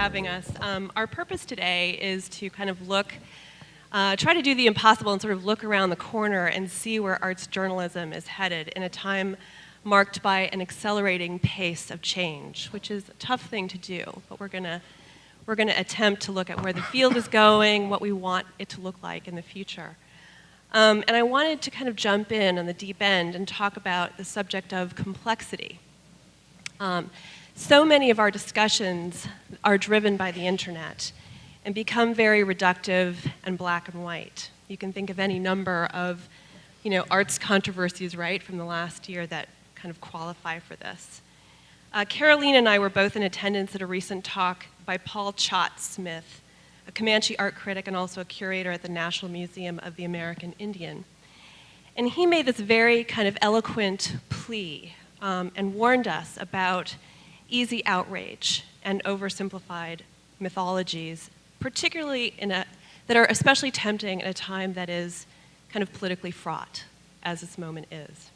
having us. Our purpose today is to kind of try to do the impossible and sort of look around the corner and see where arts journalism is headed in a time marked by an accelerating pace of change, which is a tough thing to do, but we're gonna attempt to look at where the field is going, what we want it to look like in the future. And I wanted to kind of jump in on the deep end and talk about the subject of complexity. So many of our discussions are driven by the internet and become very reductive and black and white. You can think of any number of, arts controversies, right, from the last year that kind of qualify for this. Caroline and I were both in attendance at a recent talk by Paul Chott Smith, a Comanche art critic and also a curator at the National Museum of the American Indian. And he made this very kind of eloquent plea and warned us about easy outrage and oversimplified mythologies, particularly that are especially tempting at a time that is kind of politically fraught, as this moment is.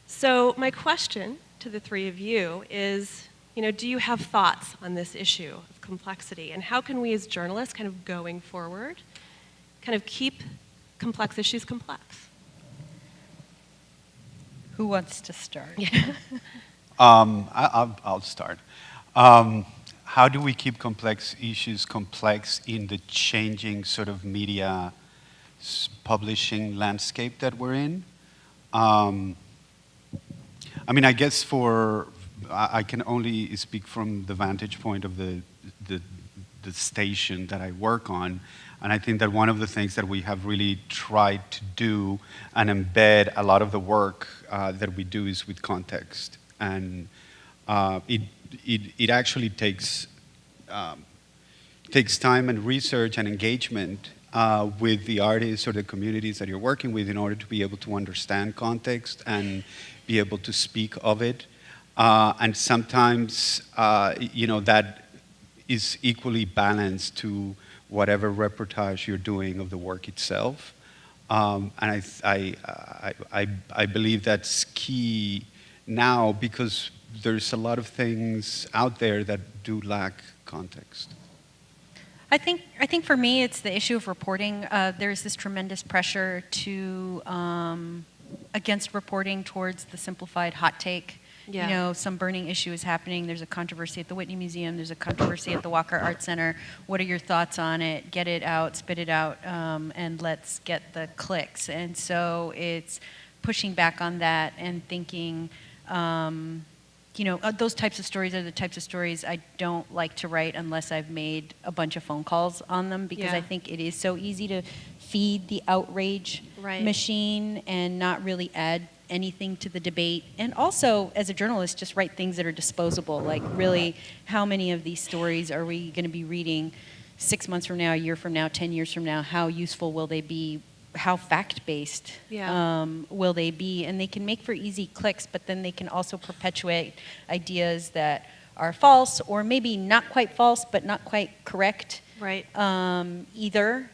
So my question to the three of you is, do you have thoughts on this issue of complexity? And how can we as journalists kind of going forward kind of keep complex issues complex? Who wants to start? Yeah. I'll start. How do we keep complex issues complex in the changing sort of media publishing landscape that we're in? I guess I can only speak from the vantage point of the station that I work on, and I think that one of the things that we have really tried to do and embed a lot of the work that we do is with context, and it actually takes time and research and engagement with the artists or the communities that you're working with in order to be able to understand context and be able to speak of it. And sometimes, that is equally balanced to whatever reportage you're doing of the work itself. And I believe that's key now because there's a lot of things out there that do lack context. I think for me, it's the issue of reporting. There's this tremendous pressure against reporting towards the simplified hot take. Yeah. Some burning issue is happening. There's a controversy at the Whitney Museum. There's a controversy at the Walker Art Center. What are your thoughts on it? Get it out, spit it out, and let's get the clicks. And so it's pushing back on that and thinking, those types of stories are the types of stories I don't like to write unless I've made a bunch of phone calls on them because I think it is so easy to feed the outrage machine and not really add anything to the debate. And also, as a journalist, just write things that are disposable. Like, really, how many of these stories are we going to be reading 6 months from now, a year from now, 10 years from now? How useful will they be? How fact-based will they be? And they can make for easy clicks, but then they can also perpetuate ideas that are false or maybe not quite false, but not quite correct either.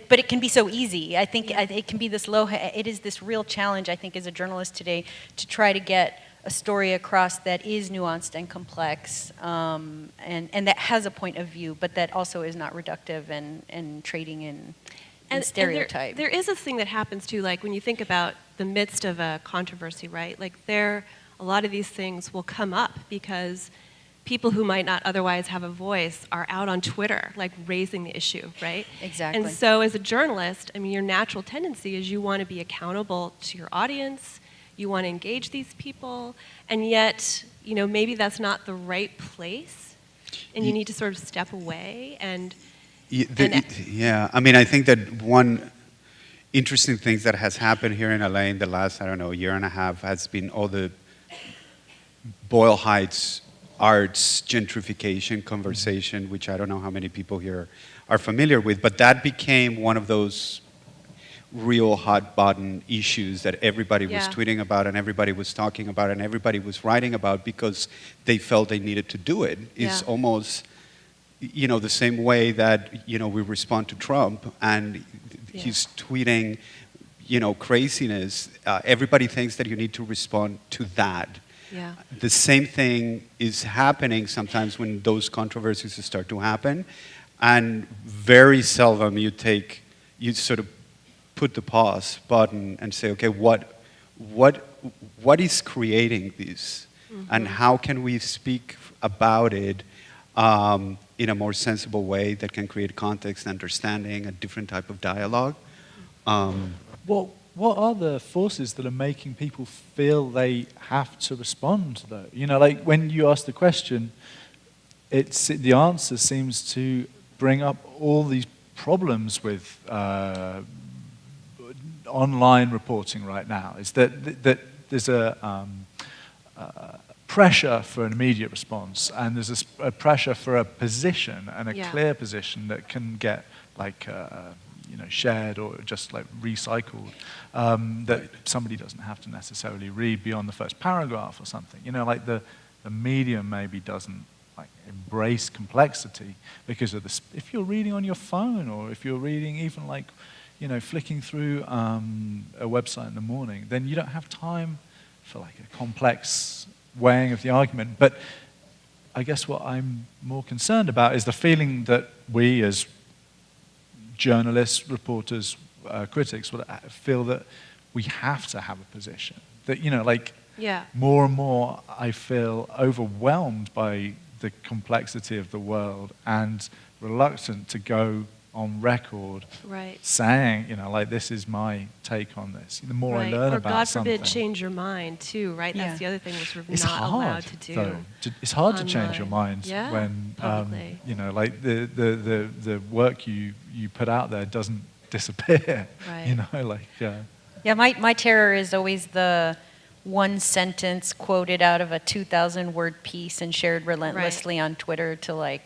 But it can be so easy. I think it can be this it is this real challenge, I think, as a journalist today to try to get a story across that is nuanced and complex and that has a point of view, but that also is not reductive and trading in stereotype. And there is this thing that happens too, like when you think about the midst of a controversy, right? Like a lot of these things will come up because people who might not otherwise have a voice are out on Twitter, like raising the issue, right? Exactly. And so as a journalist, your natural tendency is you want to be accountable to your audience, you want to engage these people, and yet, maybe that's not the right place, and you need to sort of step away and... I think that one interesting thing that has happened here in LA in the last, year and a half has been all the Boyle Heights arts gentrification conversation, which I don't know how many people here are familiar with, but that became one of those real hot button issues that everybody was tweeting about and everybody was talking about and everybody was writing about because they felt they needed to do it. It's almost, the same way that, we respond to Trump and he's tweeting, craziness. Everybody thinks that you need to respond to that. Yeah. The same thing is happening sometimes when those controversies start to happen, and very seldom you sort of put the pause button and say, okay, what is creating this, and how can we speak about it in a more sensible way that can create context, understanding, a different type of dialogue. What are the forces that are making people feel they have to respond, though? You know, like when you ask the question, the answer seems to bring up all these problems with online reporting right now. Is that there's a pressure for an immediate response, and there's a pressure for a position and a clear position that can get like shared or just like recycled, that somebody doesn't have to necessarily read beyond the first paragraph or something. You know, like the medium maybe doesn't like embrace complexity because of this. If you're reading on your phone, or if you're reading even like flicking through a website in the morning, then you don't have time for like a complex weighing of the argument. But I guess what I'm more concerned about is the feeling that we as journalists, reporters, critics would feel that we have to have a position. That, more and more I feel overwhelmed by the complexity of the world and reluctant to go on record saying, this is my take on this. The more I learn about something. Or God forbid, change your mind too, right? Yeah. That's the other thing we're sort of it's not hard, allowed to do. Though. It's hard to change your mind when, like the work you put out there doesn't disappear. Right. Yeah, my terror is always the one sentence quoted out of a 2,000-word piece and shared relentlessly on Twitter to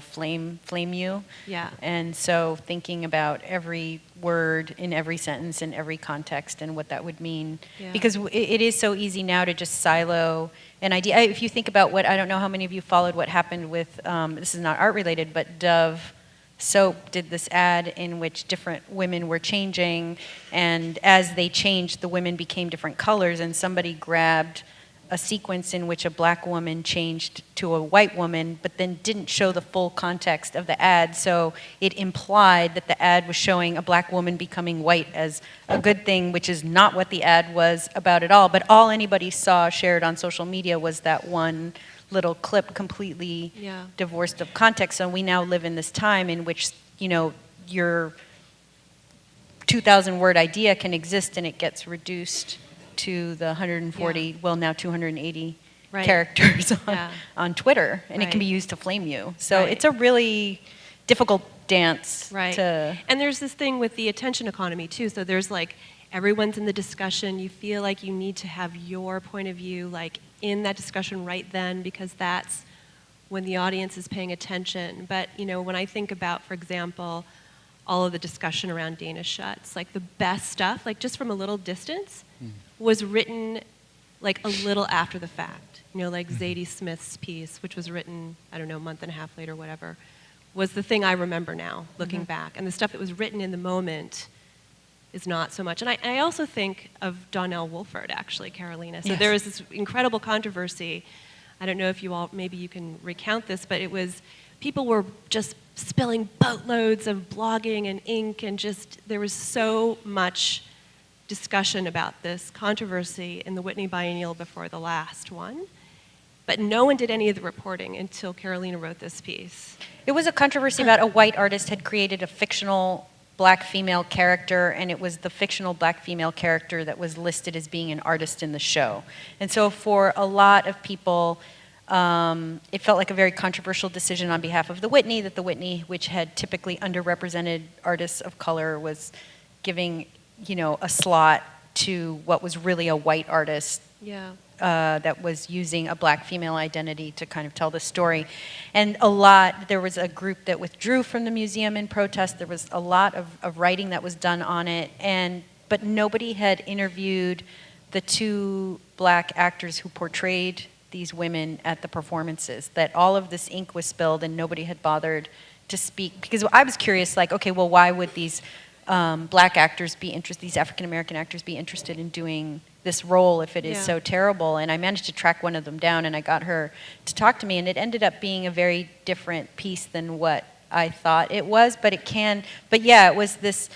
flame you. Yeah. And so thinking about every word in every sentence in every context and what that would mean. Yeah. Because it is so easy now to just silo an idea. If you think about I don't know how many of you followed what happened with, this is not art related, but Dove Soap did this ad in which different women were changing, and as they changed, the women became different colors, and somebody grabbed a sequence in which a black woman changed to a white woman, but then didn't show the full context of the ad, so it implied that the ad was showing a black woman becoming white as a good thing, which is not what the ad was about at all, but all anybody saw shared on social media was that one little clip completely divorced of context. So we now live in this time in which, your 2,000-word idea can exist and it gets reduced to the 140, now 280 characters on Twitter, and it can be used to flame you. So it's a really difficult dance. Right. And there's this thing with the attention economy too. So there's everyone's in the discussion. You feel like you need to have your point of view in that discussion right then, because that's when the audience is paying attention. But when I think about, for example, all of the discussion around Dana Schutz, the best stuff, just from a little distance, was written a little after the fact. Zadie Smith's piece, which was written, I don't know, a month and a half later, whatever, was the thing I remember now, looking back. And the stuff that was written in the moment is not so much. And I also think of Donnell Wolford, actually, Carolina. So there was this incredible controversy. I don't know if you all, maybe you can recount this, but it was, people were just spilling boatloads of blogging and ink, and there was so much discussion about this controversy in the Whitney Biennial before the last one. But no one did any of the reporting until Carolina wrote this piece. It was a controversy about a white artist had created a fictional black female character, and it was the fictional black female character that was listed as being an artist in the show. And so for a lot of people, it felt like a very controversial decision on behalf of the Whitney, that the Whitney, which had typically underrepresented artists of color, was giving, a slot to what was really a white artist. Yeah. That was using a black female identity to kind of tell the story. And there was a group that withdrew from the museum in protest. There was a lot of writing that was done on it, but nobody had interviewed the two black actors who portrayed these women at the performances. That all of this ink was spilled and nobody had bothered to speak. Because I was curious, okay, well, why would these black actors be interested, these African American actors be interested in doing this role if it is Yeah. so terrible. And I managed to track one of them down, and I got her to talk to me, and it ended up being a very different piece than what I thought it was. But it was this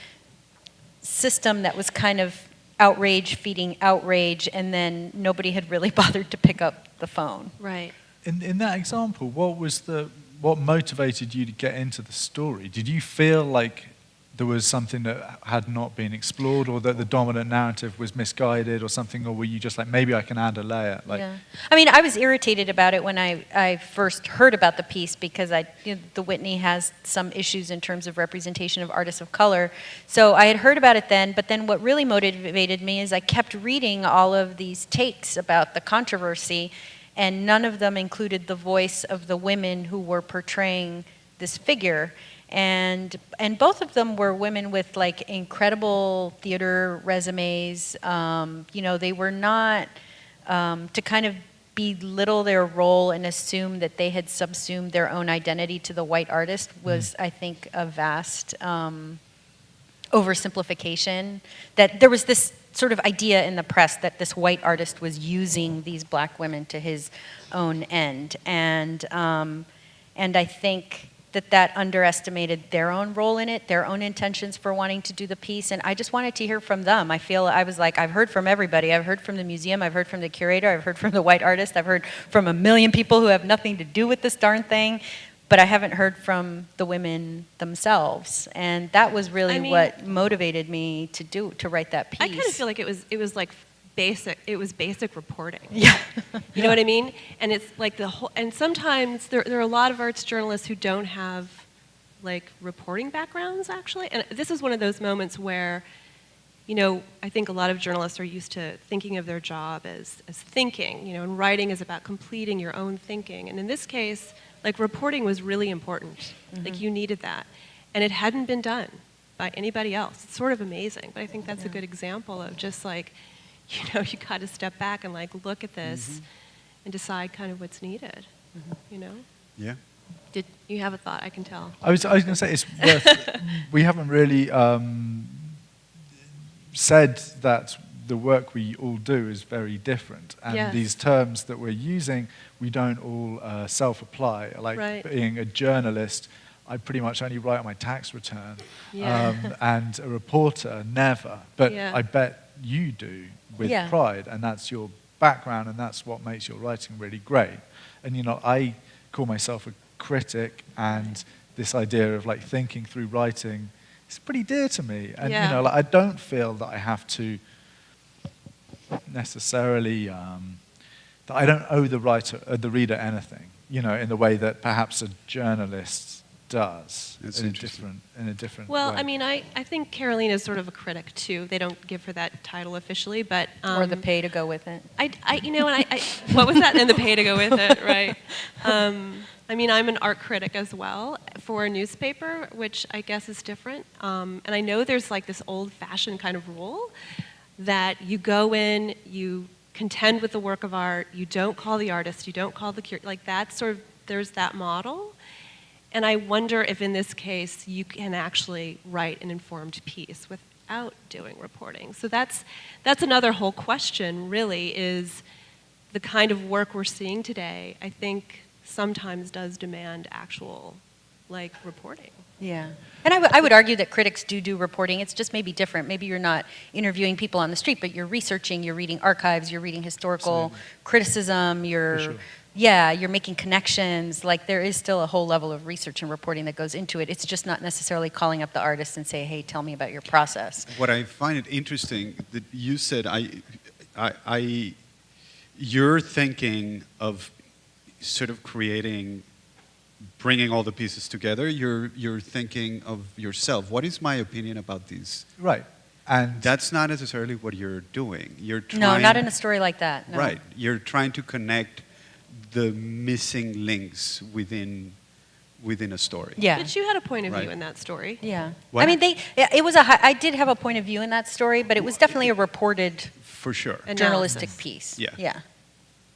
system that was kind of outrage feeding outrage, and then nobody had really bothered to pick up the phone. Right. In that example, what motivated you to get into the story? Did you feel like there was something that had not been explored, or that the dominant narrative was misguided or something, or were you just like, maybe I can add a layer? Yeah. I mean, I was irritated about it when I first heard about the piece, because the Whitney has some issues in terms of representation of artists of color. So I had heard about it then, but then what really motivated me is I kept reading all of these takes about the controversy, and none of them included the voice of the women who were portraying this figure. And both of them were women with like incredible theater resumes. They were not to kind of belittle their role and assume that they had subsumed their own identity to the white artist was, I think, a vast oversimplification. That there was this sort of idea in the press that this white artist was using these black women to his own end, and I think that underestimated their own role in it, their own intentions for wanting to do the piece, and I just wanted to hear from them. I was like, I've heard from everybody. I've heard from the museum, I've heard from the curator, I've heard from the white artist, I've heard from a million people who have nothing to do with this darn thing, but I haven't heard from the women themselves, and that was really what motivated me to write that piece. I kind of feel like it was like basic reporting. Yeah. You know what I mean? And it's like and sometimes there are a lot of arts journalists who don't have like reporting backgrounds actually. And this is one of those moments where, I think a lot of journalists are used to thinking of their job as thinking, and writing is about completing your own thinking. And in this case, like reporting was really important. Mm-hmm. Like you needed that. And it hadn't been done by anybody else. It's sort of amazing, but I think that's a good example of just like, you got to step back and like look at this and decide kind of what's needed. Yeah. Did you have a thought? I can tell. I was going to say it's worth. We haven't really said that the work we all do is very different, and Yes. these terms that we're using, we don't all self-apply. Like Right. being a journalist, I pretty much only write on my tax return, Yeah. and a reporter never. But Yeah. I bet you do with Yeah. pride, and that's your background, and that's what makes your writing really great. And I call myself a critic, and this idea of like thinking through writing is pretty dear to me. And Yeah. I don't feel that I have to necessarily that I don't owe the reader anything, in the way that perhaps a journalist does. That's in interesting. a different Well, way. I mean, I think Caroline is sort of a critic too. They don't give her that title officially, but or the pay to go with it. what was that? And the pay to go with it, right? I mean, I'm an art critic as well for a newspaper, which I guess is different. And I know there's like this old-fashioned kind of rule that you go in, you contend with the work of art, you don't call the artist, you don't call the curator, like that sort of, there's that model. And I wonder if in this case you can actually write an informed piece without doing reporting. So that's another whole question, really, is the kind of work we're seeing today, I think sometimes does demand actual, reporting. Yeah. And I would argue that critics do reporting. It's just maybe different. Maybe you're not interviewing people on the street, but you're researching, you're reading archives, you're reading historical criticism, you're making connections. Like there is still a whole level of research and reporting that goes into it. It's just not necessarily calling up the artist and say, hey, tell me about your process. What I find it interesting that you said, you're thinking of sort of bringing all the pieces together. You're thinking of yourself. What is my opinion about these? Right. And That's not necessarily what you're doing. You're trying, No, not in a story like that. No. Right. You're trying to connect the missing links within a story. Yeah. But you had a point of Right. view in that story. Yeah. What? I mean, I did have a point of view in that story, but it was definitely a reported For sure. And journalistic Analysis. piece. Yeah. Yeah.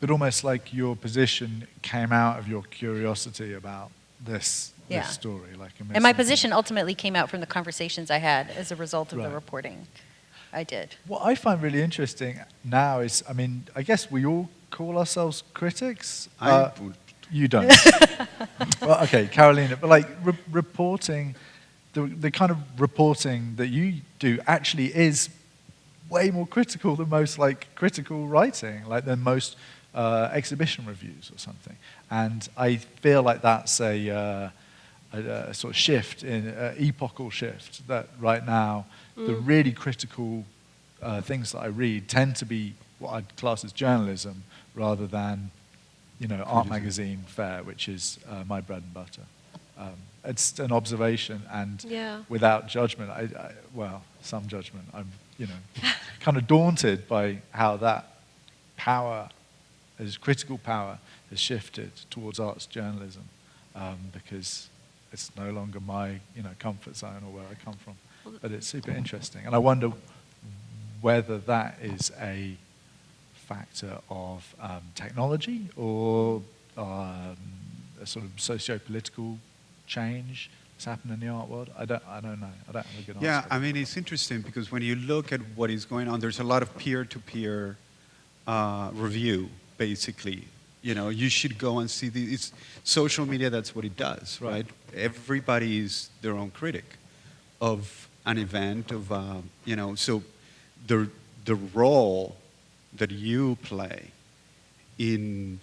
but almost like your position came out of your curiosity about this story. And my position ultimately came out from the conversations I had as a result of the Right. reporting. I did. What I find really interesting now is, I mean, I guess we all call ourselves critics. You don't. Well, okay, Carolina, but like reporting, the kind of reporting that you do actually is way more critical than most like critical writing, like than most exhibition reviews or something. And I feel like that's a sort of shift, epochal shift, that right now the really critical things that I read tend to be what I'd class as journalism rather than, art magazine fare, which is my bread and butter. It's an observation, and without judgment, well, some judgment, I'm, kind of daunted by how that power, as critical power, has shifted towards arts journalism, because it's no longer my, comfort zone or where I come from. But it's super interesting, and I wonder whether that is a factor of technology or a sort of socio-political change that's happened in the art world. I don't know. I don't have a good answer. Yeah, I mean, it's interesting because when you look at what is going on, there's a lot of peer-to-peer review, basically. You should go and see it's social media. That's what it does, right? Everybody is their own critic of an event, so the role that you play in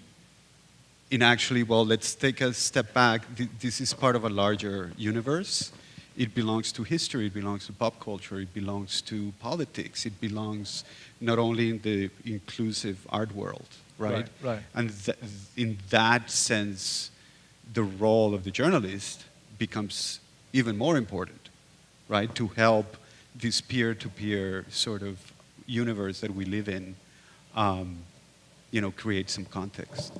actually, well, let's take a step back. This is part of a larger universe. It belongs to history, it belongs to pop culture, it belongs to politics, it belongs not only in the inclusive art world, right? Right. And in that sense, the role of the journalist becomes even more important, right? To help this peer-to-peer sort of universe that we live in, create some context.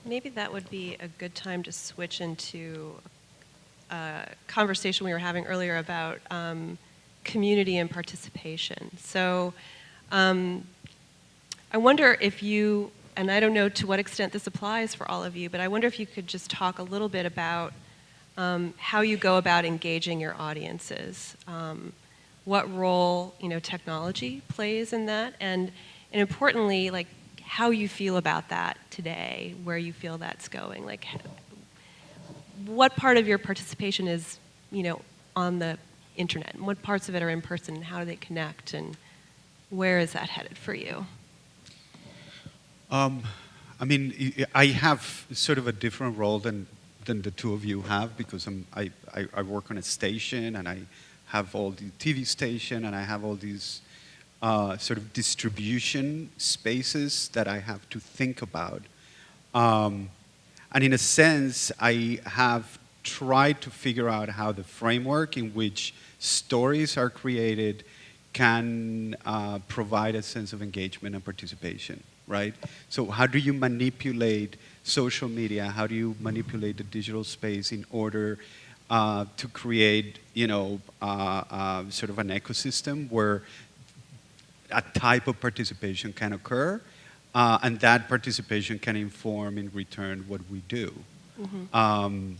Maybe that would be a good time to switch into a conversation we were having earlier about community and participation. So I wonder if you, and I don't know to what extent this applies for all of you, but I wonder if you could just talk a little bit about how you go about engaging your audiences. What role, technology plays in that, and importantly, like, how you feel about that today, where you feel that's going. Like, what part of your participation is, on the internet, and what parts of it are in person, and how do they connect, and where is that headed for you? I mean, I have sort of a different role than the two of you have, because I work on a station, and I have all the TV station, and I have all these sort of distribution spaces that I have to think about. And in a sense, I have tried to figure out how the framework in which stories are created can provide a sense of engagement and participation, right? So how do you manipulate social media? How do you manipulate the digital space in order to create, sort of an ecosystem where a type of participation can occur, and that participation can inform in return what we do. Mm-hmm.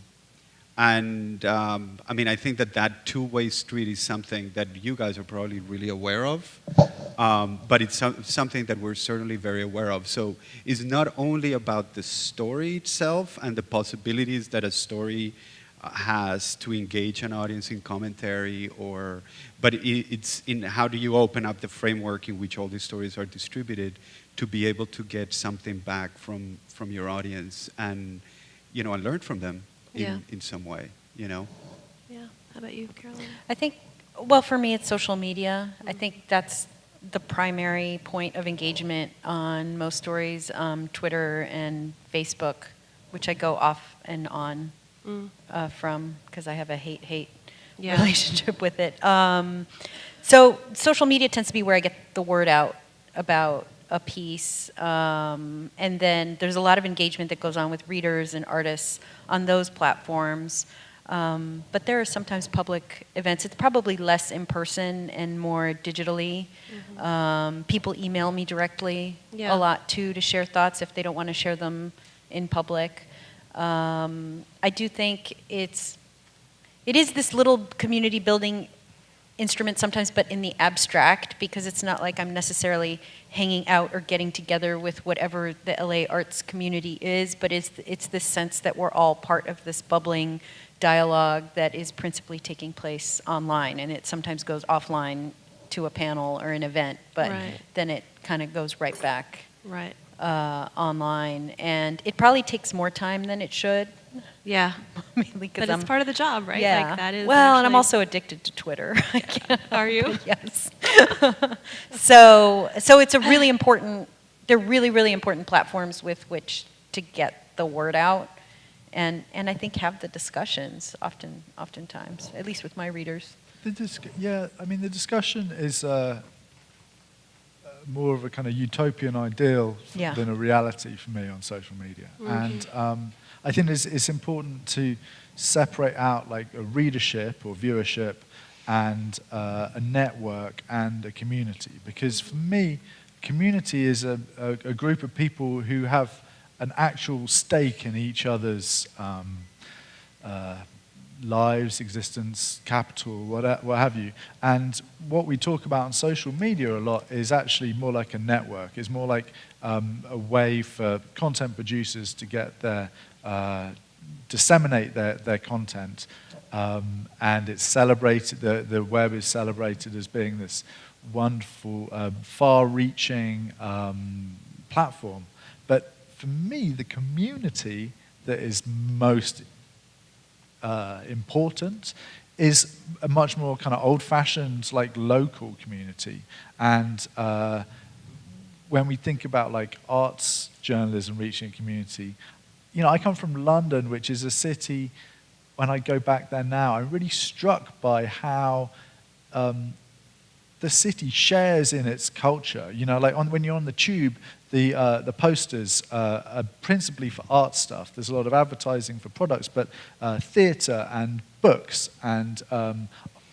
I mean, I think that two-way street is something that you guys are probably really aware of, but it's something that we're certainly very aware of. So it's not only about the story itself and the possibilities that a story has to engage an audience in commentary, but it's in how do you open up the framework in which all these stories are distributed to be able to get something back from your audience and and learn from them in some way, Yeah. How about you, Caroline? I think, well, for me, it's social media. I think that's the primary point of engagement on most stories, Twitter and Facebook, which I go off and on from, because I have a hate-hate relationship with it. So social media tends to be where I get the word out about a piece, and then there's a lot of engagement that goes on with readers and artists on those platforms. But there are sometimes public events. It's probably less in person and more digitally. Mm-hmm. People email me directly a lot too to share thoughts if they don't want to share them in public. I do think it is this little community building instrument sometimes, but in the abstract, because it's not like I'm necessarily hanging out or getting together with whatever the LA arts community is, but it's this sense that we're all part of this bubbling dialogue that is principally taking place online, and it sometimes goes offline to a panel or an event, but then it kind of goes right back online, and it probably takes more time than it should. Yeah, mainly but it's part of the job, right? Yeah. Like that is well, and I'm also addicted to Twitter. Are you? Yes. So it's a really important. They're really, really important platforms with which to get the word out, and I think have the discussions oftentimes, at least with my readers. The discussion is more of a kind of utopian ideal than a reality for me on social media. Mm-hmm. And I think it's important to separate out like a readership or viewership and a network and a community. Because for me, community is a group of people who have an actual stake in each other's lives, existence, capital, what have you. And what we talk about on social media a lot is actually more like a network. It's more like a way for content producers to get their disseminate their content, and it's celebrated. The web is celebrated as being this wonderful, far-reaching platform. But for me, the community that is most important is a much more kind of old-fashioned, like local community. And when we think about like arts journalism reaching a community, I come from London, which is a city. When I go back there now, I'm really struck by how the city shares in its culture. When you're on the tube, the posters are principally for art stuff. There's a lot of advertising for products, but theatre and books and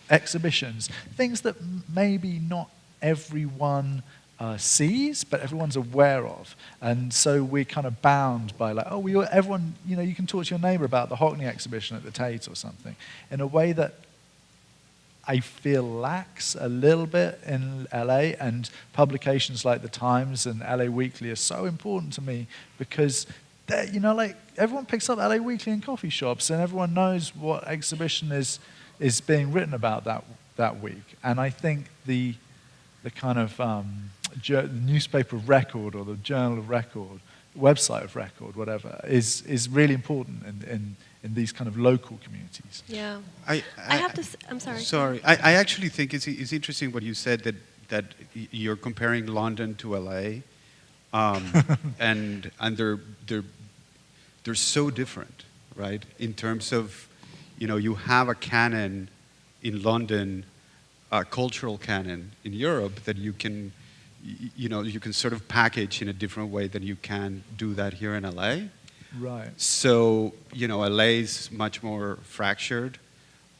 exhibitions, things that maybe not everyone sees, but everyone's aware of. And so we're kind of bound by everyone, you can talk to your neighbour about the Hockney exhibition at the Tate or something, in a way that I feel lacks a little bit in LA, and publications like The Times and LA Weekly are so important to me because everyone picks up LA Weekly in coffee shops and everyone knows what exhibition is being written about that week. And I think the kind of newspaper of record or the journal of record, website of record, whatever, is really important in these kind of local communities. Yeah. I have to. I'm sorry. Sorry. I actually think it's interesting what you said that you're comparing London to LA, and they're so different, right? In terms of, you have a canon in London, a cultural canon in Europe that you can sort of package in a different way than you can do that here in LA. Right. So, LA is much more fractured.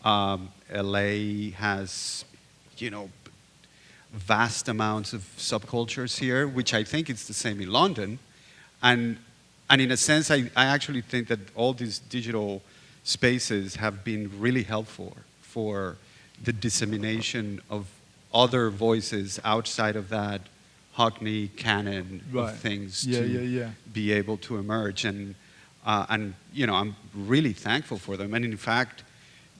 LA has, vast amounts of subcultures here, which I think it's the same in London. And in a sense, I actually think that all these digital spaces have been really helpful for the dissemination of other voices outside of that Hockney canon of things to be able to emerge. And I'm really thankful for them. And in fact,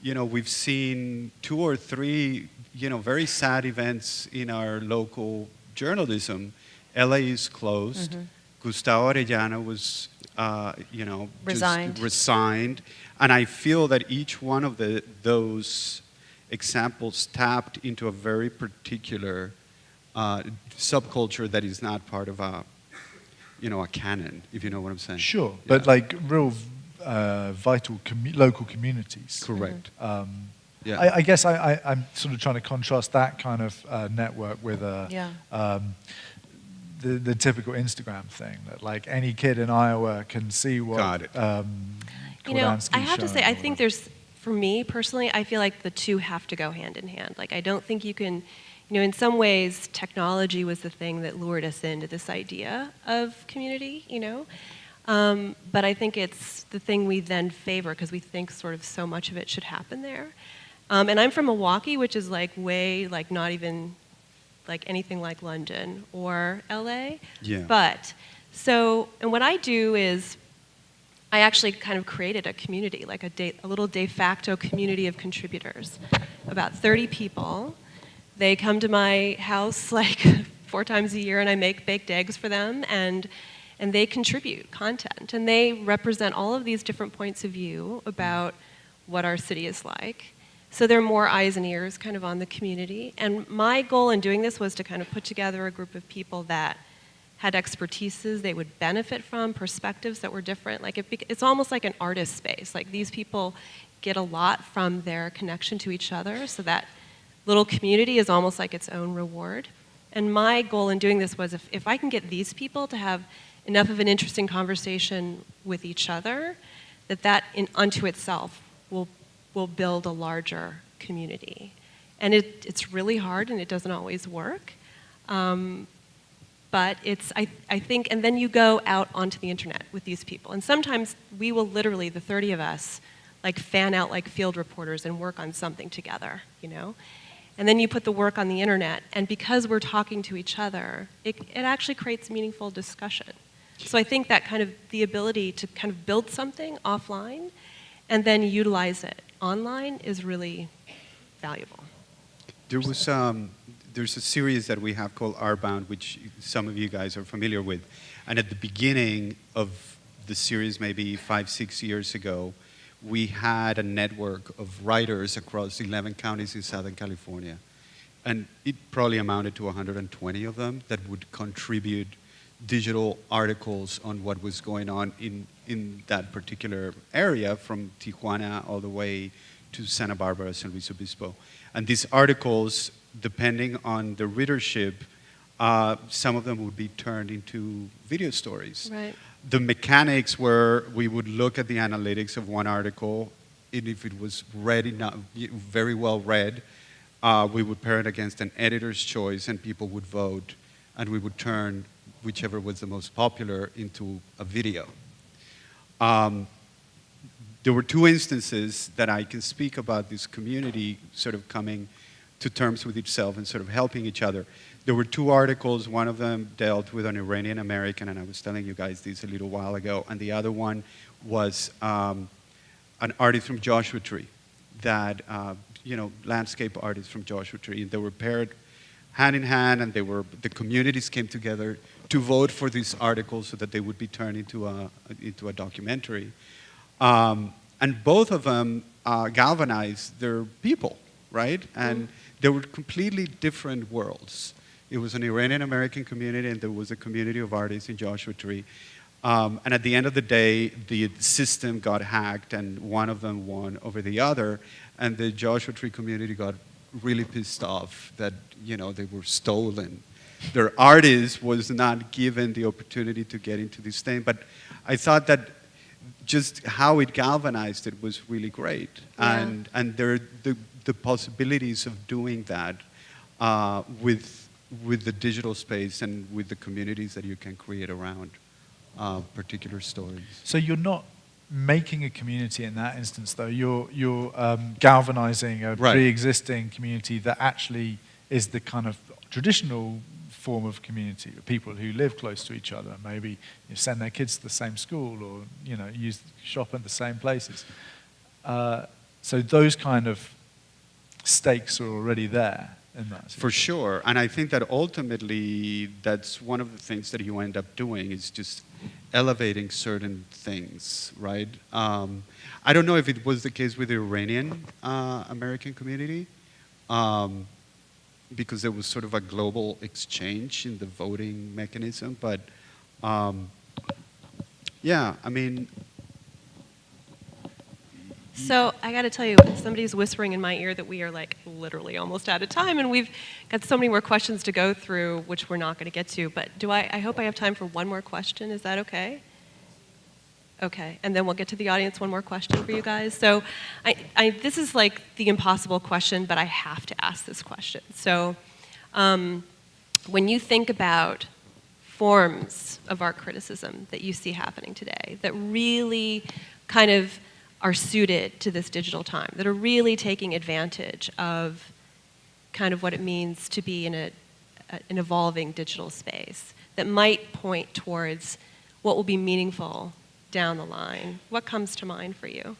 we've seen 2 or 3, very sad events in our local journalism. LA is closed. Mm-hmm. Gustavo Arellano was, resigned. Just resigned. And I feel that each one of those examples tapped into a very particular subculture that is not part of a canon, if you know what I'm saying. Sure, yeah. But like real vital local communities. Correct. Yeah. I guess I'm sort of trying to contrast that kind of network with the typical Instagram thing, that like any kid in Iowa can see what. Got it. I have to say, I think for me personally, I feel like the two have to go hand in hand. Like I don't think you can, in some ways, technology was the thing that lured us into this idea of community, but I think it's the thing we then favor because we think sort of so much of it should happen there. And I'm from Milwaukee, which is like way, like not even like anything like London or LA. Yeah. But, and what I do is I actually kind of created a community, like a little de facto community of contributors, about 30 people. They come to my house like 4 times a year, and I make baked eggs for them, and they contribute content. And they represent all of these different points of view about what our city is like. So there are more eyes and ears kind of on the community. And my goal in doing this was to kind of put together a group of people that had expertises they would benefit from, perspectives that were different. Like it's almost like an artist space. Like these people get a lot from their connection to each other, so that little community is almost like its own reward. And my goal in doing this was if I can get these people to have enough of an interesting conversation with each other, that unto itself will build a larger community. And it's really hard, and it doesn't always work. But I think, and then you go out onto the internet with these people. And sometimes we will literally, the 30 of us, like fan out like field reporters and work on something together, you know? And then you put the work on the internet, and because we're talking to each other, it actually creates meaningful discussion. So I think that kind of the ability to kind of build something offline and then utilize it online is really valuable. There's a series that we have called R-Bound, which some of you guys are familiar with. And at the beginning of the series, maybe 5-6 years ago, we had a network of writers across 11 counties in Southern California. And it probably amounted to 120 of them that would contribute digital articles on what was going on in that particular area, from Tijuana all the way to Santa Barbara, San Luis Obispo. And these articles, depending on the readership, some of them would be turned into video stories. Right. The mechanics were we would look at the analytics of one article, and if it was read enough, very well read, we would pair it against an editor's choice, and people would vote, and we would turn whichever was the most popular into a video. There were 2 instances that I can speak about this community sort of coming to terms with itself and sort of helping each other. There were 2 articles. One of them dealt with an Iranian American, and I was telling you guys this a little while ago, and the other one was an artist from Joshua Tree, that, landscape artist from Joshua Tree. And they were paired hand in hand, and the communities came together to vote for these articles so that they would be turned into a documentary. And both of them galvanized their people, right? And they were completely different worlds. It was an Iranian American community, and there was a community of artists in Joshua Tree. And at the end of the day, the system got hacked, and one of them won over the other. And the Joshua Tree community got really pissed off that, they were stolen. Their artist was not given the opportunity to get into this thing. But I thought that just how it galvanized it was really great. Yeah. And there the possibilities of doing that with the digital space and with the communities that you can create around particular stories. So you're not making a community in that instance, though. You're galvanizing a pre-existing community that actually is the kind of traditional form of community, people who live close to each other, maybe send their kids to the same school, or shop at the same places. So those kind of stakes are already there in that situation. For sure, and I think that ultimately that's one of the things that you end up doing is just elevating certain things, right? I don't know if it was the case with the Iranian American community, because there was sort of a global exchange in the voting mechanism, but yeah, I mean. So I got to tell you, somebody's whispering in my ear that we are like literally almost out of time, and we've got so many more questions to go through, which we're not going to get to. But I hope I have time for one more question. Is that okay? Okay, and then we'll get to the audience. One more question for you guys. So this is like the impossible question, but I have to ask this question. So when you think about forms of art criticism that you see happening today that really kind of are suited to this digital time, that are really taking advantage of kind of what it means to be in an evolving digital space, that might point towards what will be meaningful down the line? What comes to mind for you?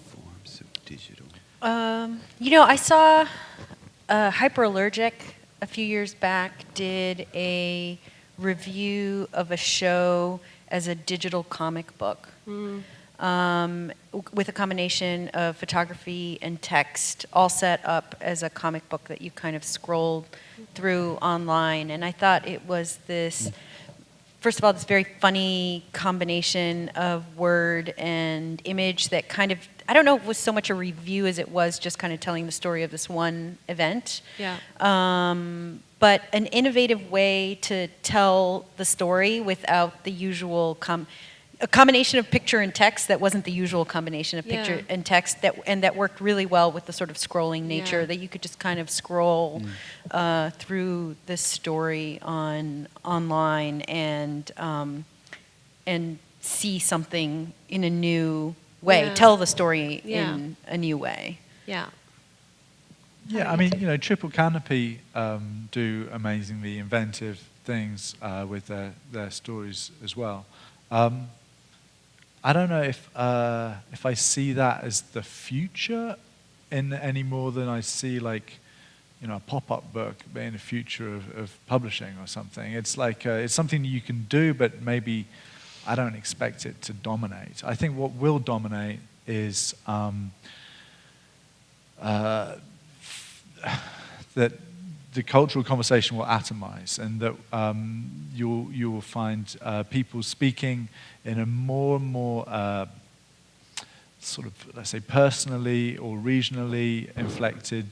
Forms of digital. I saw HyperAllergic a few years back did a review of a show as a digital comic book. With a combination of photography and text, all set up as a comic book that you kind of scrolled through online. And I thought it was this, first of all, this very funny combination of word and image that kind of, I don't know if it was so much a review as it was just kind of telling the story of this one event. Yeah. But an innovative way to tell the story without the usual a combination of picture and text that wasn't the usual combination of picture and text, that worked really well with the sort of scrolling nature, that you could just kind of scroll through this story online and see something in a new way, tell the story in a new way. Yeah. Yeah, I mean, Triple Canopy do amazingly inventive things with their stories as well. I don't know if I see that as the future in any more than I see like, a pop-up book being the future of publishing or something. It's like it's something you can do, but maybe I don't expect it to dominate. I think what will dominate is that the cultural conversation will atomize, and that you will find people speaking in a more and more sort of, let's say, personally or regionally inflected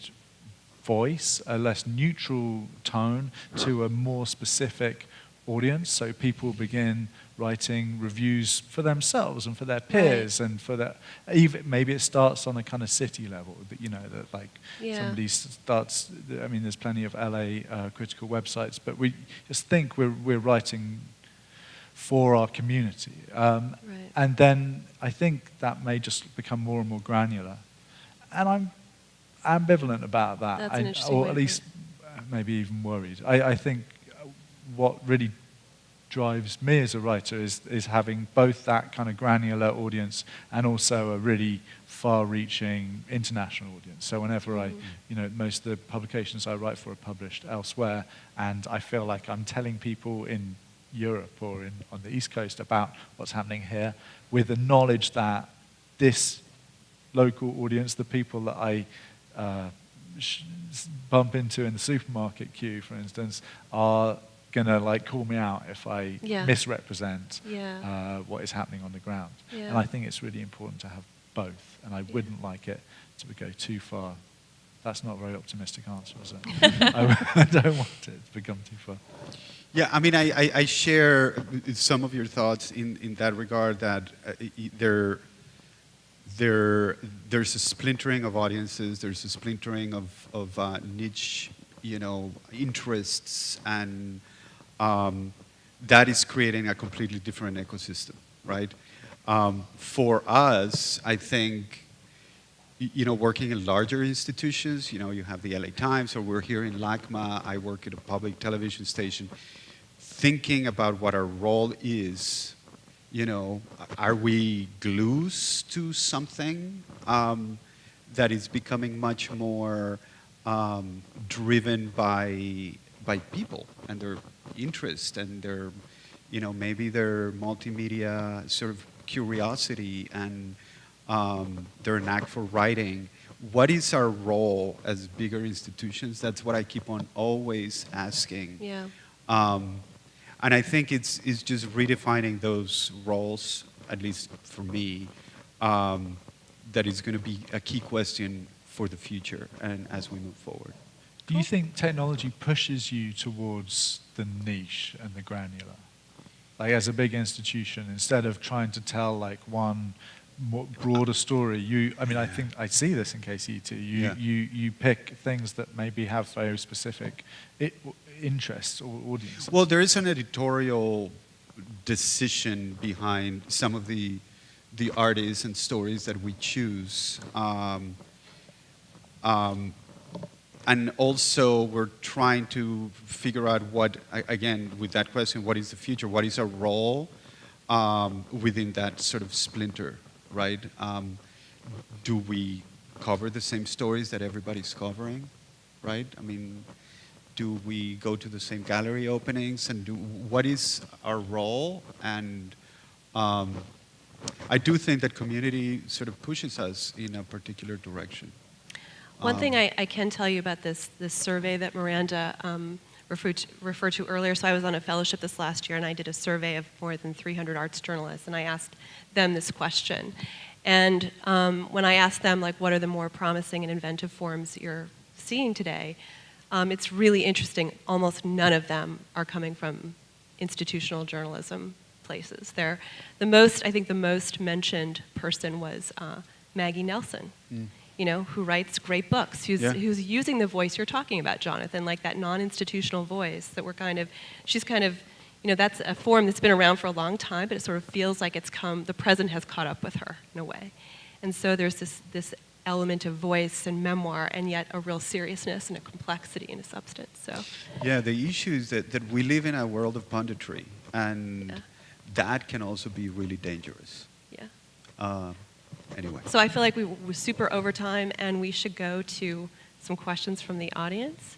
voice, a less neutral tone to a more specific audience. So people begin writing reviews for themselves and for their peers, and for their, even maybe it starts on a kind of city level, that that like somebody starts. I mean, there's plenty of LA critical websites, but we just think we're writing for our community, and then I think that may just become more and more granular, and I'm ambivalent about that. That's an interesting or way at to least maybe even worried. I think what really drives me as a writer is having both that kind of granular audience and also a really far-reaching international audience. So whenever most of the publications I write for are published elsewhere, and I feel like I'm telling people in Europe or on the East Coast about what's happening here, with the knowledge that this local audience, the people that I bump into in the supermarket queue, for instance, are gonna like call me out if I misrepresent what is happening on the ground. And I think it's really important to have both, and I wouldn't like it to go too far. That's not a very optimistic answer, is it? I don't want it to become too far. Yeah, I mean, I share some of your thoughts in that regard, that there's a splintering of audiences, there's a splintering of niche, interests, and that is creating a completely different ecosystem, right? For us, I think, working in larger institutions, you have the LA Times, or we're here in LACMA, I work at a public television station, thinking about what our role is, are we glues to something that is becoming much more driven by people and their interest and their, maybe their multimedia sort of curiosity and their knack for writing. What is our role as bigger institutions? That's what I keep on always asking. Yeah. And I think it's just redefining those roles, at least for me, that is going to be a key question for the future and as we move forward. Do you think technology pushes you towards the niche and the granular? Like as a big institution, instead of trying to tell like one more broader story, I think I see this in KCET. You pick things that maybe have very specific interests or audiences. Well, there is an editorial decision behind some of the the artists and stories that we choose. And also, we're trying to figure out what, again, with that question, what is the future? What is our role within that sort of splinter, right? Do we cover the same stories that everybody's covering, right? I mean, do we go to the same gallery openings? And what is our role? And I do think that community sort of pushes us in a particular direction. One thing I can tell you about this survey that Miranda referred to earlier. So I was on a fellowship this last year, and I did a survey of more than 300 arts journalists, and I asked them this question. And when I asked them, like, what are the more promising and inventive forms that you're seeing today, it's really interesting. Almost none of them are coming from institutional journalism places. I think the most mentioned person was Maggie Nelson. You know, who writes great books, who's using the voice you're talking about, Jonathan, like that non-institutional voice that she's kind of, you know, that's a form that's been around for a long time, but it sort of feels like the present has caught up with her in a way. And so there's this element of voice and memoir, and yet a real seriousness and a complexity and a substance, so. Yeah, the issue is that we live in a world of punditry, and that can also be really dangerous. Yeah. Anyway. So I feel like we were super over time, and we should go to some questions from the audience.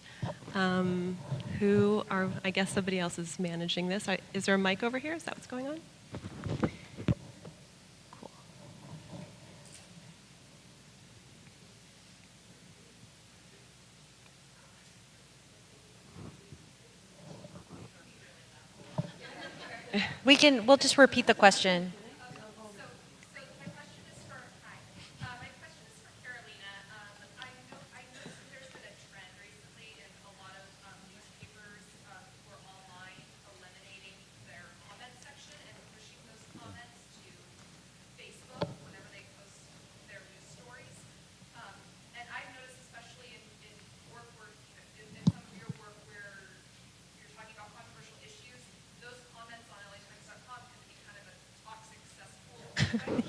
I guess somebody else is managing this. Is there a mic over here? Is that what's going on? Cool. We'll just repeat the question.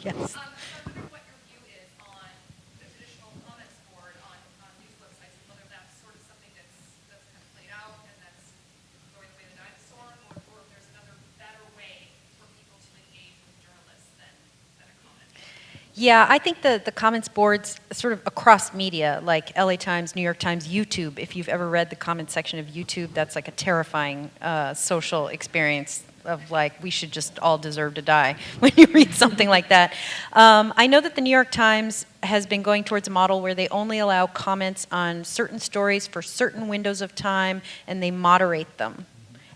Yes. So I'm wondering what your view is on the traditional comments board on news websites, and whether that's sort of something that's kind of played out and that's going the way of the dinosaur, or if there's another better way for people to engage with journalists than a comment. Yeah, I think the comments boards sort of across media, like LA Times, New York Times, YouTube. If you've ever read the comment section of YouTube, that's like a terrifying social experience of like, we should just all deserve to die when you read something like that. I know that the New York Times has been going towards a model where they only allow comments on certain stories for certain windows of time, and they moderate them.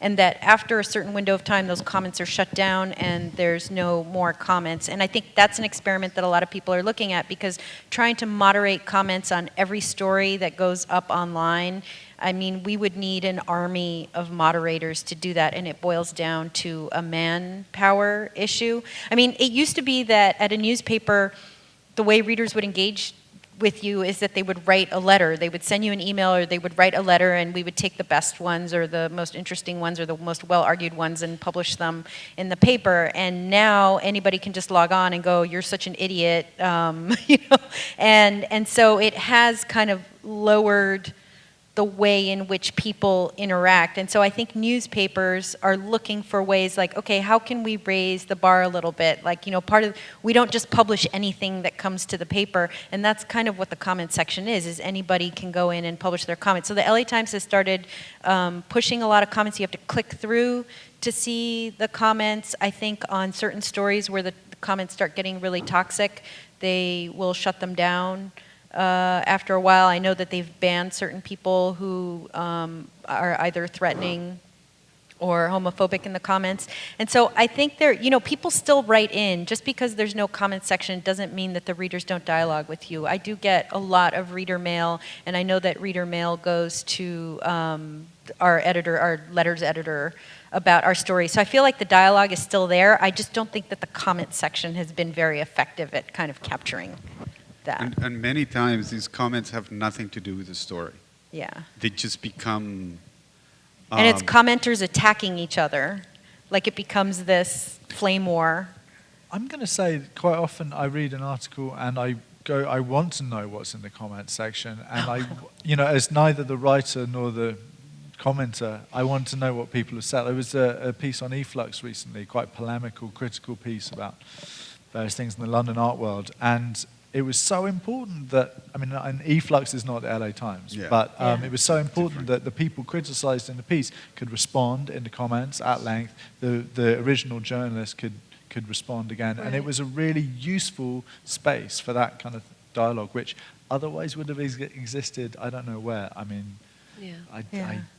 And that after a certain window of time, those comments are shut down and there's no more comments. And I think that's an experiment that a lot of people are looking at, because trying to moderate comments on every story that goes up online, I mean, we would need an army of moderators to do that, and it boils down to a manpower issue. I mean, it used to be that at a newspaper, the way readers would engage with you is that they would write a letter. They would send you an email, or they would write a letter, and we would take the best ones or the most interesting ones or the most well-argued ones and publish them in the paper. And now anybody can just log on and go, "You're such an idiot," you know. And so it has kind of lowered the way in which people interact. And so I think newspapers are looking for ways like, okay, how can we raise the bar a little bit? Like, you know, we don't just publish anything that comes to the paper, and that's kind of what the comment section is anybody can go in and publish their comments. So the LA Times has started pushing a lot of comments. You have to click through to see the comments. I think on certain stories where the comments start getting really toxic, they will shut them down. After a while. I know that they've banned certain people who are either threatening or homophobic in the comments. And so I think people still write in. Just because there's no comment section doesn't mean that the readers don't dialogue with you. I do get a lot of reader mail, and I know that reader mail goes to our letters editor, about our story. So I feel like the dialogue is still there. I just don't think that the comment section has been very effective at kind of capturing that. And many times these comments have nothing to do with the story. Yeah. They just become... and it's commenters attacking each other. Like it becomes this flame war. I'm going to say quite often I read an article and I want to know what's in the comment section, and as neither the writer nor the commenter, I want to know what people have said. There was a piece on Eflux recently, quite polemical, critical piece about various things in the London art world, and it was so important that, and Eflux is not the LA Times, but it was so important that the people criticized in the piece could respond in the comments at length. The original journalist could respond again. Right. And it was a really useful space for that kind of dialogue, which otherwise would have existed, I don't know where. I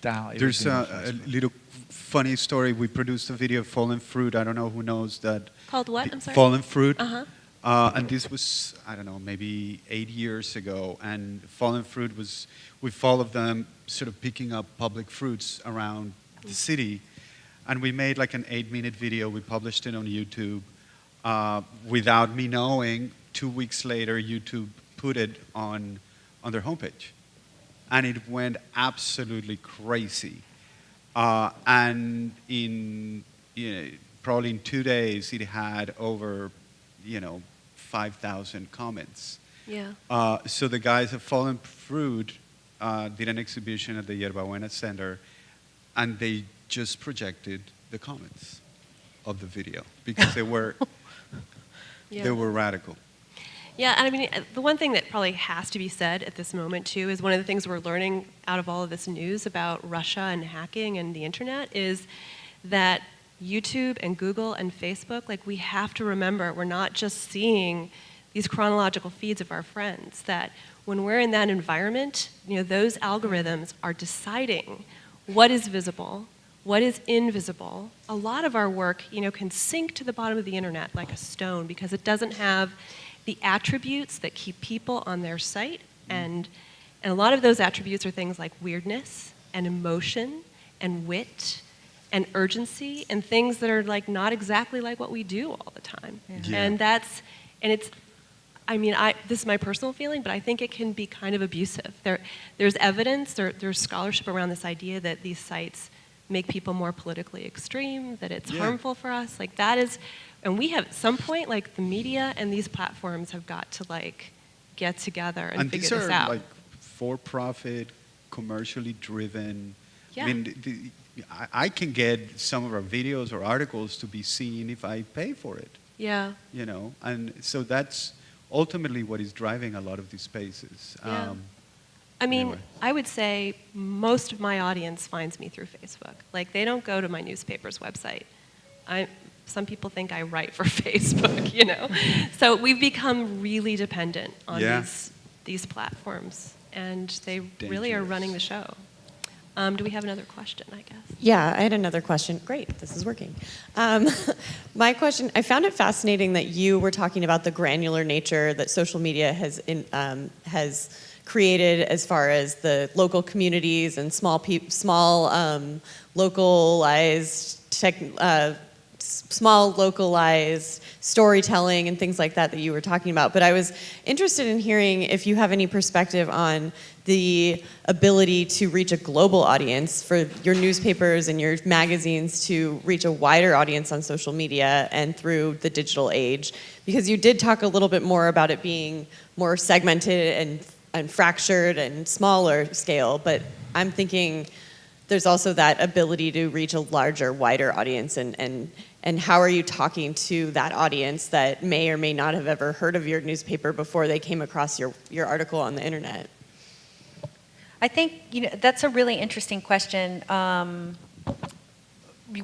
doubt it. There's a little funny story. We produced a video of Fallen Fruit. I don't know who knows that. Called what? I'm sorry? Fallen Fruit. Uh-huh. And this was, I don't know, maybe 8 years ago. And Fallen Fruit we followed them sort of picking up public fruits around the city. And we made like an 8-minute video. We published it on YouTube without me knowing. 2 weeks later, YouTube put it on their homepage. And it went absolutely crazy. And probably in 2 days, it had over, 5,000 comments. Yeah. So the guys at Fallen Fruit did an exhibition at the Yerba Buena Center, and they just projected the comments of the video because they were they were radical. Yeah, and the one thing that probably has to be said at this moment too is one of the things we're learning out of all of this news about Russia and hacking and the internet is that YouTube and Google and Facebook, we have to remember we're not just seeing these chronological feeds of our friends, that when we're in that environment, those algorithms are deciding what is visible, what is invisible. A lot of our work, can sink to the bottom of the internet like a stone because it doesn't have the attributes that keep people on their site. And a lot of those attributes are things like weirdness and emotion and wit and urgency and things that are not exactly like what we do all the time. Yeah. And this is my personal feeling, but I think it can be kind of abusive. There's evidence, there's scholarship around this idea that these sites make people more politically extreme, that it's harmful for us. And we have at some point, the media and these platforms have got to get together and figure this out. And these are for-profit, commercially driven. Yeah. I can get some of our videos or articles to be seen if I pay for it. Yeah. And so that's ultimately what is driving a lot of these spaces. Yeah. Anyway. I would say most of my audience finds me through Facebook. They don't go to my newspaper's website. Some people think I write for Facebook, So we've become really dependent on these platforms, and they really are running the show. Do we have another question, I guess? Yeah, I had another question. Great, this is working. My question, I found it fascinating that you were talking about the granular nature that social media has created as far as the local communities and small localized storytelling and things like that you were talking about. But I was interested in hearing if you have any perspective on the ability to reach a global audience for your newspapers and your magazines to reach a wider audience on social media and through the digital age. Because you did talk a little bit more about it being more segmented and fractured and smaller scale, but I'm thinking there's also that ability to reach a larger, wider audience, and how are you talking to that audience that may or may not have ever heard of your newspaper before they came across your article on the internet? I think that's a really interesting question.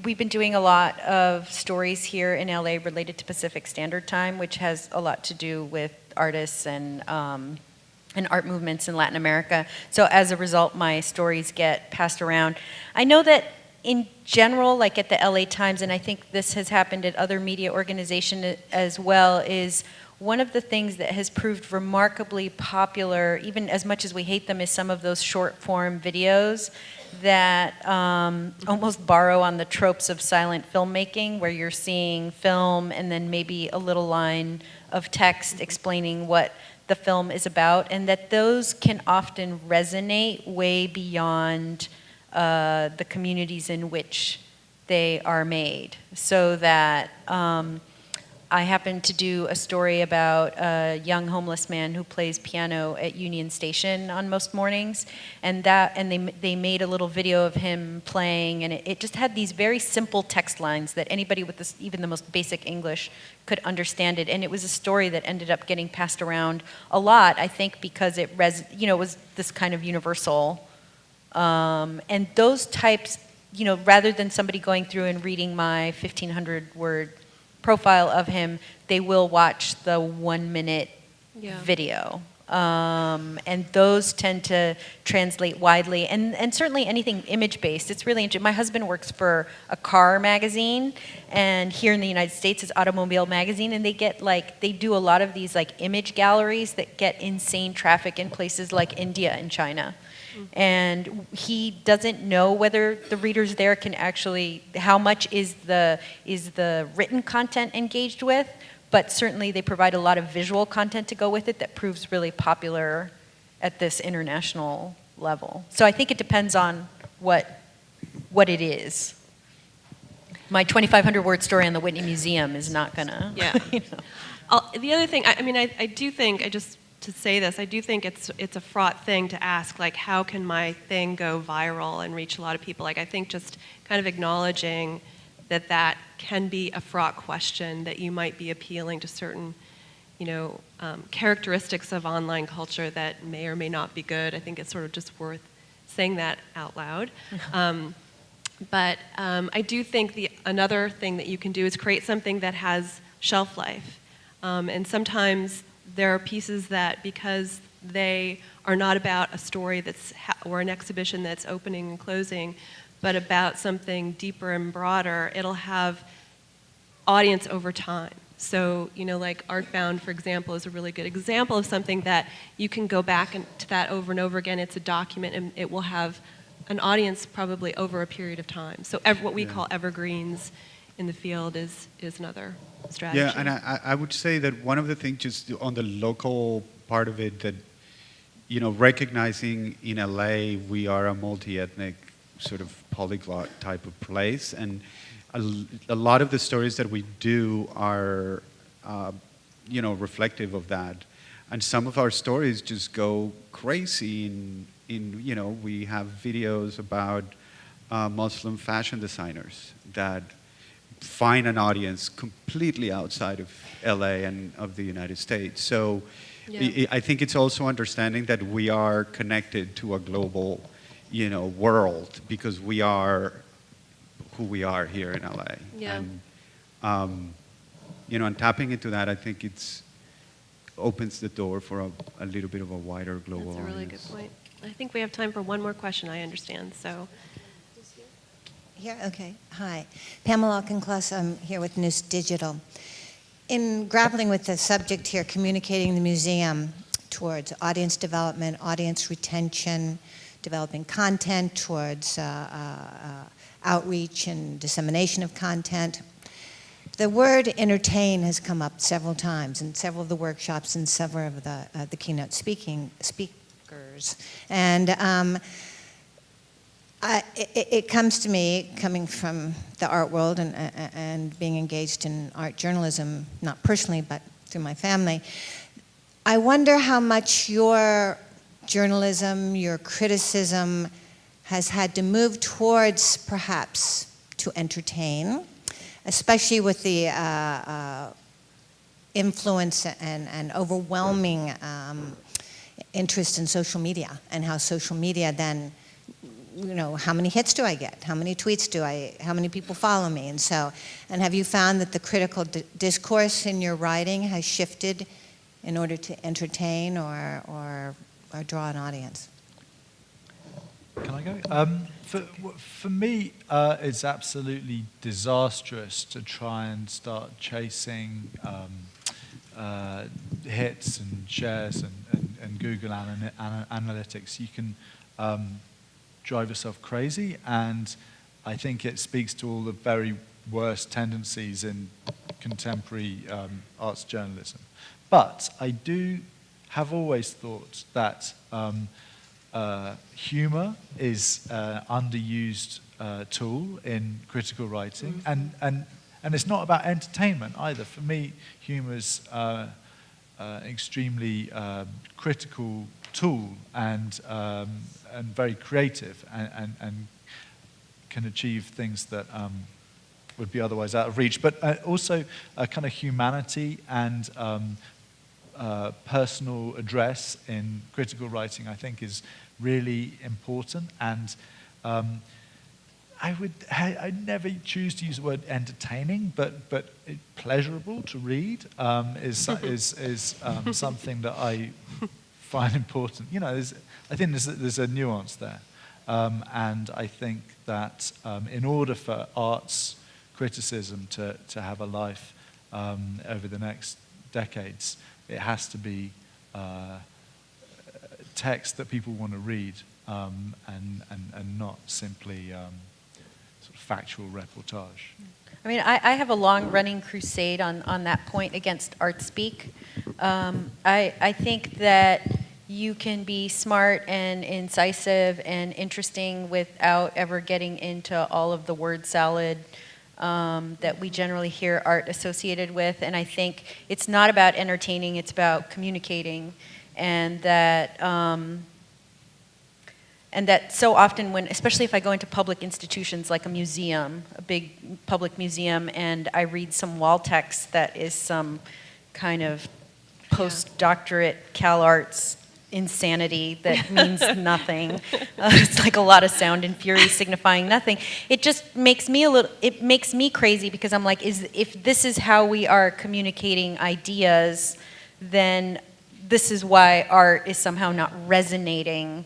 We've been doing a lot of stories here in LA related to Pacific Standard Time, which has a lot to do with artists and art movements in Latin America. So as a result, my stories get passed around. I know that in general, at the LA Times, and I think this has happened at other media organizations as well, is one of the things that has proved remarkably popular, even as much as we hate them, is some of those short form videos that almost borrow on the tropes of silent filmmaking, where you're seeing film and then maybe a little line of text explaining what the film is about, and that those can often resonate way beyond the communities in which they are made. So that I happened to do a story about a young homeless man who plays piano at Union Station on most mornings, and they made a little video of him playing, and it just had these very simple text lines that anybody with this, even the most basic English could understand it, and it was a story that ended up getting passed around a lot, I think, because it was this kind of universal, and those types, rather than somebody going through and reading my 1,500 word profile of him, they will watch the 1 minute video. And those tend to translate widely. And certainly anything image-based, it's really interesting. My husband works for a car magazine, and here in the United States is Automobile Magazine, and they do a lot of these image galleries that get insane traffic in places like India and China. And he doesn't know whether the readers there can actually, how much is the written content engaged with, but certainly they provide a lot of visual content to go with it that proves really popular at this international level. So I think it depends on what it is. My 2,500 word story on the Whitney Museum is not gonna. Yeah. The other thing, I do think, to say this, I do think it's a fraught thing to ask, how can my thing go viral and reach a lot of people? I think just kind of acknowledging that can be a fraught question, that you might be appealing to certain, characteristics of online culture that may or may not be good. I think it's sort of just worth saying that out loud. But I do think another thing that you can do is create something that has shelf life. And sometimes there are pieces that, because they are not about a story or an exhibition that's opening and closing, but about something deeper and broader, it'll have audience over time. So, Artbound, for example, is a really good example of something that you can go back to that over and over again. It's a document, and it will have an audience probably over a period of time. So what we call evergreens in the field is another strategy. Yeah, and I would say that one of the things just on the local part of it, that, recognizing in LA we are a multi-ethnic sort of polyglot type of place, and a lot of the stories that we do are, reflective of that. And some of our stories just go crazy we have videos about Muslim fashion designers that find an audience completely outside of LA and of the United States. So I think it's also understanding that we are connected to a global, world, because we are who we are here in LA. Yeah. And, and tapping into that, I think opens the door for a little bit of a wider global audience. That's a really good point. I think we have time for one more question, I understand, so. Here, okay. Hi. Pamela Alkenclass, I'm here with News Digital. In grappling with the subject here, communicating the museum towards audience development, audience retention, developing content towards outreach and dissemination of content, the word entertain has come up several times in several of the workshops and several of the keynote speakers. And it comes to me, coming from the art world and being engaged in art journalism, not personally, but through my family, I wonder how much your journalism, your criticism has had to move towards, perhaps, to entertain, especially with the influence and overwhelming interest in social media, and how social media then, how many hits do I get? How many tweets how many people follow me? And have you found that the critical discourse in your writing has shifted in order to entertain or draw an audience? Can I go? For me, it's absolutely disastrous to try and start chasing hits and shares and Google Analytics. You can drive yourself crazy, and I think it speaks to all the very worst tendencies in contemporary arts journalism. But I have always thought that humor is an underused tool in critical writing, and And it's not about entertainment either. For me, humor's extremely critical tool and very creative and can achieve things that would be otherwise out of reach. But also a kind of humanity and personal address in critical writing, I think, is really important. And I'd never choose to use the word entertaining, but pleasurable to read is something that I find important. You know, I think there's a nuance there. And I think that in order for arts criticism to have a life over the next decades, it has to be text that people want to read and not simply sort of factual reportage. I mean, I have a long-running crusade on that point against art speak. I think that you can be smart and incisive and interesting without ever getting into all of the word salad that we generally hear art associated with. And I think it's not about entertaining, it's about communicating. And that so often when, especially if I go into public institutions like a museum, a big public museum, and I read some wall text that is some kind of postdoctorate CalArts insanity that means nothing. It's like a lot of sound and fury signifying nothing. It just makes me it makes me crazy because I'm like, if this is how we are communicating ideas, then this is why art is somehow not resonating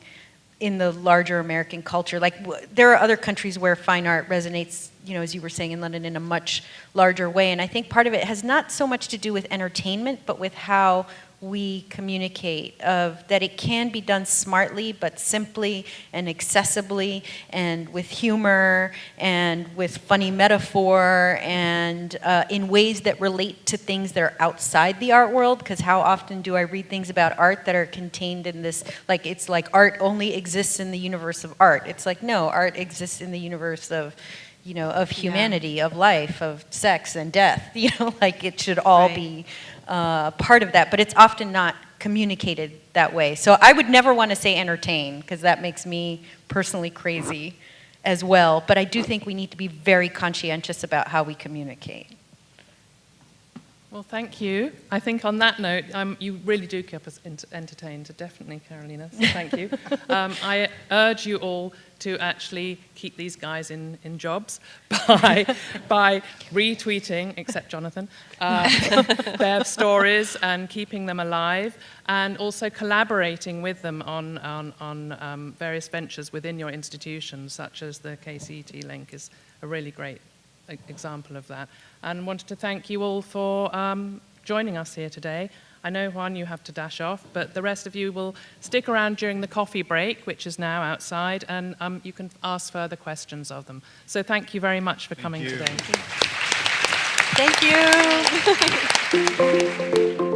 in the larger American culture. Like, there are other countries where fine art resonates, you know, as you were saying, in London in a much larger way. And I think part of it has not so much to do with entertainment, but with how we communicate, that it can be done smartly, but simply and accessibly, and with humor, and with funny metaphor, and in ways that relate to things that are outside the art world, because how often do I read things about art that are contained in this, like, it's like art only exists in the universe of art. It's like, no, art exists in the universe of, you know, of humanity, of life, of sex and death, you know, like it should all be part of that, but it's often not communicated that way. So I would never want to say entertain, because that makes me personally crazy as well, but I do think we need to be very conscientious about how we communicate. Well, thank you. I think on that note, you really do keep us entertained, definitely, Carolina, so thank you. I urge you all to actually keep these guys in jobs by retweeting, except Jonathan, their stories and keeping them alive, and also collaborating with them on various ventures within your institutions, such as the KCETLink is a really great example of that. And wanted to thank you all for joining us here today. I know, Juan, you have to dash off, but the rest of you will stick around during the coffee break, which is now outside, and you can ask further questions of them. So thank you very much for coming today. Thank you.